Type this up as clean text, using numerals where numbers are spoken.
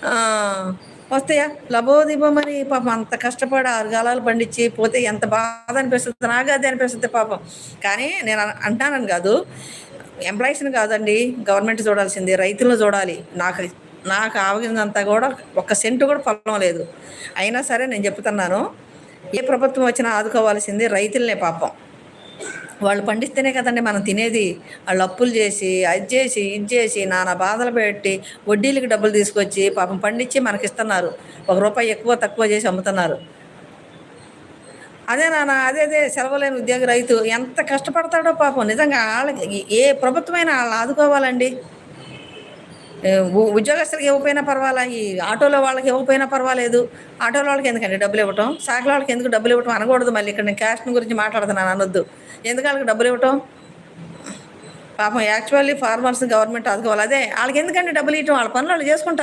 ఆ! వస్తాయా? లబోదిబోమని పాపం అంత కష్టపడి 6 కాలాలు పండించి పోతే ఎంత బాధ అనిపిస్తది. నాకు అదే అనిపిస్తది పాపం. కానీ నేను అంటున్నానని గాదు. ఎంప్లాయీస్‌ని కాదండి గవర్నమెంట్ చూడాల్సింది. రైతులను చూడాలి. నాకు ఆవగింజంతా గూడా ఒక్క సెంటు గూడా పొలం లేదు. అయినా సరే నేను చెప్తున్నాను. ఏ ప్రభుత్వం వచ్చినా ఆదుకోవాల్సింది రైతులనే పాపం. వాళ్ళు పండిస్తేనే కదండీ మనం తినేది. ఆళ్ళు అప్పులు జేసి, అది జేసి, ఇది జేసి, నానా బాధలు పెట్టి, వడ్డీలకి డబ్బులు తీసుకొచ్చి, పాపం పండించి మనకిస్తున్నారు. ఒక రూపాయి ఎక్కువ, తక్కువ చేసి అమ్ముతున్నారు. అదే నాన్న అదే సెలవులేని ఉద్యోగి రైతు ఎంత కష్టపడతాడో పాపం. నిజంగా ఆళ్ళకి ఏ ప్రభుత్వమైనా ఆళ్ళని ఆదుకోవాలండి. ఉద్యోగస్తులకి ఇవ్వకపోయినా పర్వాలా, ఈ ఆటోలో వాళ్ళకి ఇవ్వకపోయినా పర్వాలేదు. ఆటోలో వాళ్ళకి ఎందుకండి డబ్బులివ్వటం? సాకల వాళ్ళకి ఎందుకు డబ్బులివ్వటం అనకూడదు మళ్ళీ. ఇక్కడ నేను క్యాస్ట్‌ని గురించి మాట్లాడుతున్నాను అనొద్దు. ఎందుకు ఆళ్ళకి డబ్బులివ్వటం? పాపం యాక్చువల్లీ ఫార్మర్స్‌ని గవర్నమెంట్ ఆదుకోవాలి. అదే ఆళ్ళకెందుకండి డబ్బులియ్యటం? ఆళ్ళ పనులు ఆళ్ళు చేసుకుంటారు.